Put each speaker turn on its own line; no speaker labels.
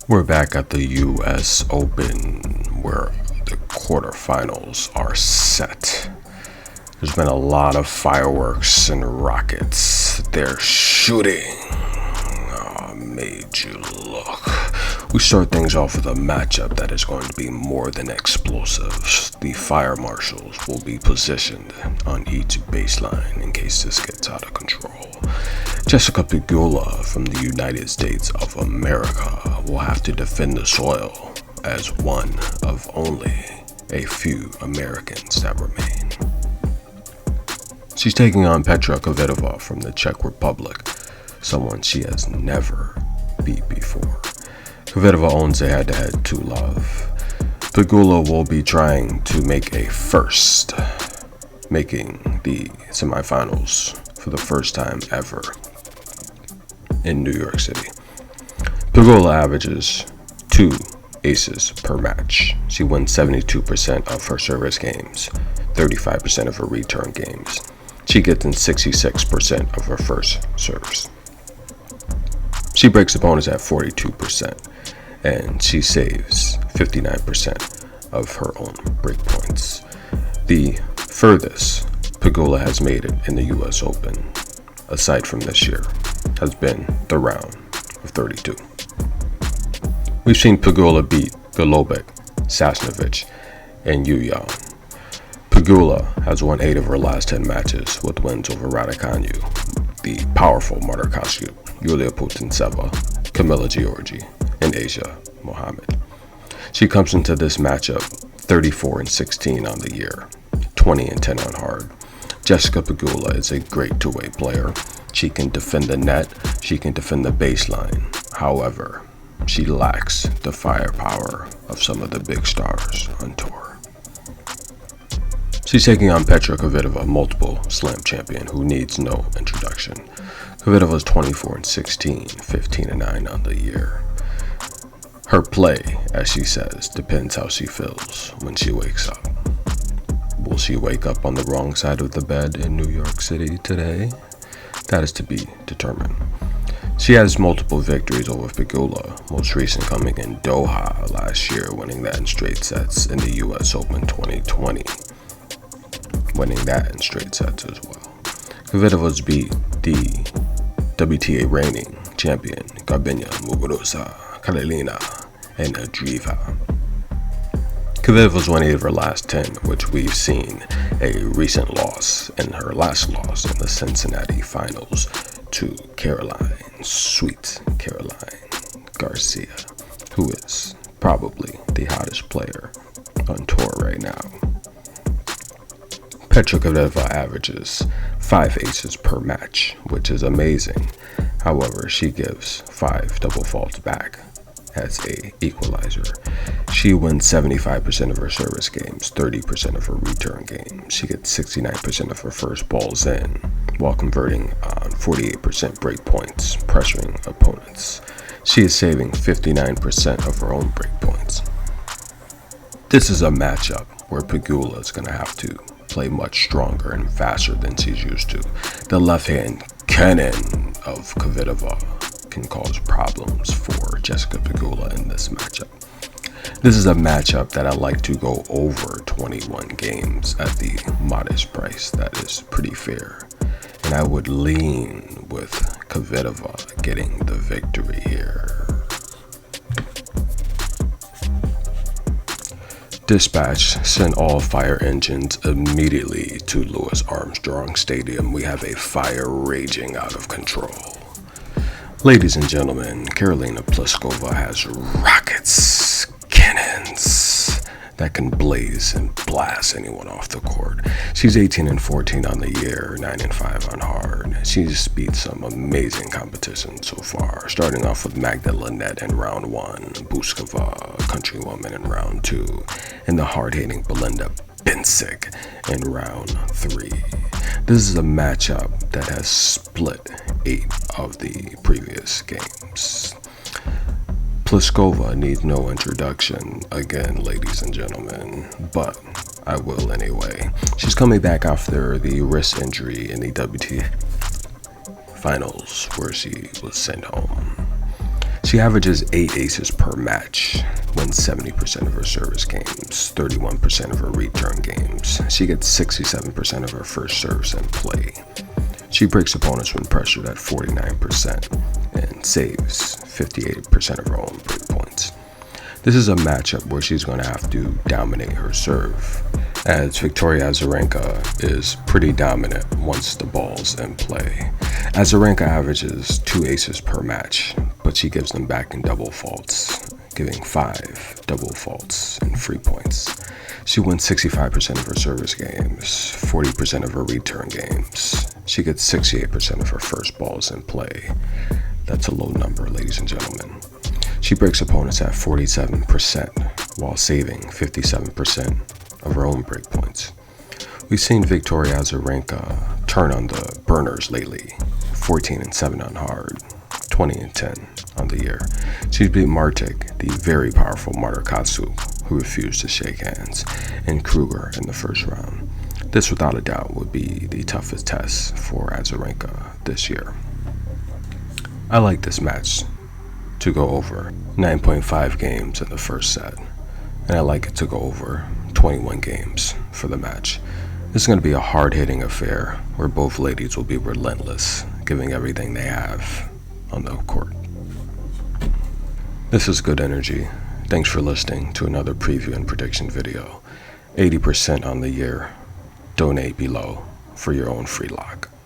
We're back at the US Open where the quarterfinals are set. There's been a lot of fireworks and rockets. They're shooting. Oh, made you look. We start things off with a matchup that is going to be more than explosives. The fire marshals will be positioned on each baseline in case this gets out of control. Jessica Pegula from the United States of America will have to defend the soil as one of only a few Americans that remain. She's taking on Petra Kvitova from the Czech Republic, someone she has never beat before. Kvitova owns a head-to-head to love. Pegula will be trying to make a first, making the semifinals for the first time ever in New York City. Pegula averages 2 aces per match. She wins 72% of her service games, 35% of her return games. She gets in 66% of her first serves. She breaks opponents at 42%, and she saves 59% of her own break points. The furthest Pegula has made it in the US Open, aside from this year, has been the round of 32. We've seen Pegula beat Golubic, Sasnovich, and Yuyan. Pegula has won 8 of her last 10 matches with wins over Raducanu, the powerful Marta Kostyuk, Yulia Putintseva, Camila Giorgi, and Asia Mohammed. She comes into this matchup 34-16 on the year, 20-10 on hard. Jessica Pegula is a great two-way player. She can defend the net, she can defend the baseline. However, she lacks the firepower of some of the big stars on tour. She's taking on Petra Kvitova, multiple slam champion who needs no introduction. Kvitova is 24-16, 15-9 on the year. Her play, as she says, depends how she feels when she wakes up. Will she wake up on the wrong side of the bed in New York City today? That is to be determined. She has multiple victories over Pegula, most recent coming in Doha last year, winning that in straight sets in the US Open 2020. Winning that in straight sets as well. Kvitova's beat the WTA reigning champion Garbiñe Muguruza, Karolina, and Adriva. Kvitova's won 8 of her last 10, which we've seen a recent loss in her last loss in the Cincinnati finals to Caroline, sweet Caroline Garcia, who is probably the hottest player on tour right now. Petra Kvitova averages 5 aces per match, which is amazing. However, she gives 5 double faults back as a equalizer. She wins 75% of her service games, 30% of her return games. She gets 69% of her first balls in, while converting on 48% break points, pressuring opponents. She is saving 59% of her own break points. This is a matchup where Pegula is going to have to play much stronger and faster than she's used to. The left-hand cannon of Kvitova can cause problems for Jessica Pegula in this matchup. This is a matchup that I like to go over 21 games at the modest price. That is pretty fair. And I would lean with Kvitova getting the victory here. Dispatch sent all fire engines immediately to Louis Armstrong Stadium. We have a fire raging out of control. Ladies and gentlemen, Karolina Pliskova has rockets, cannons that can blaze and blast anyone off the court. She's 18-14 on the year, 9-5 on hard. She's beat some amazing competition so far, starting off with Magda Linette in round 1, Pliskova, countrywoman, in round 2, and the hard-hitting Belinda Bencic in round 3. This is a matchup that has split 8 of the previous games. Pliskova needs no introduction again, ladies and gentlemen, but I will anyway. She's coming back after the wrist injury in the WTA finals where she was sent home. She averages 8 aces per match, wins 70% of her service games, 31% of her return games. She gets 67% of her first serves in play. She breaks opponents when pressured at 49% and saves 58% of her own break points. This is a matchup where she's going to have to dominate her serve, as Victoria Azarenka is pretty dominant once the ball's in play. Azarenka averages 2 aces per match, but she gives them back in double faults, giving 5 double faults and free points. She wins 65% of her service games, 40% of her return games. She gets 68% of her first balls in play. That's a low number, ladies and gentlemen. She breaks opponents at 47% while saving 57% of her own break points. We've seen Victoria Azarenka turn on the burners lately, 14-7 on hard, 20-10 on the year. She beat Martic, the very powerful Marta Katsuk, who refused to shake hands, and Kruger in the first round. This, without a doubt, would be the toughest test for Azarenka this year. I like this match to go over 9.5 games in the first set, and I like it to go over 21 games for the match. This is going to be a hard-hitting affair where both ladies will be relentless, giving everything they have on the court. This is Good Energy. Thanks for listening to another preview and prediction video. 80% on the year. Donate below for your own free lock.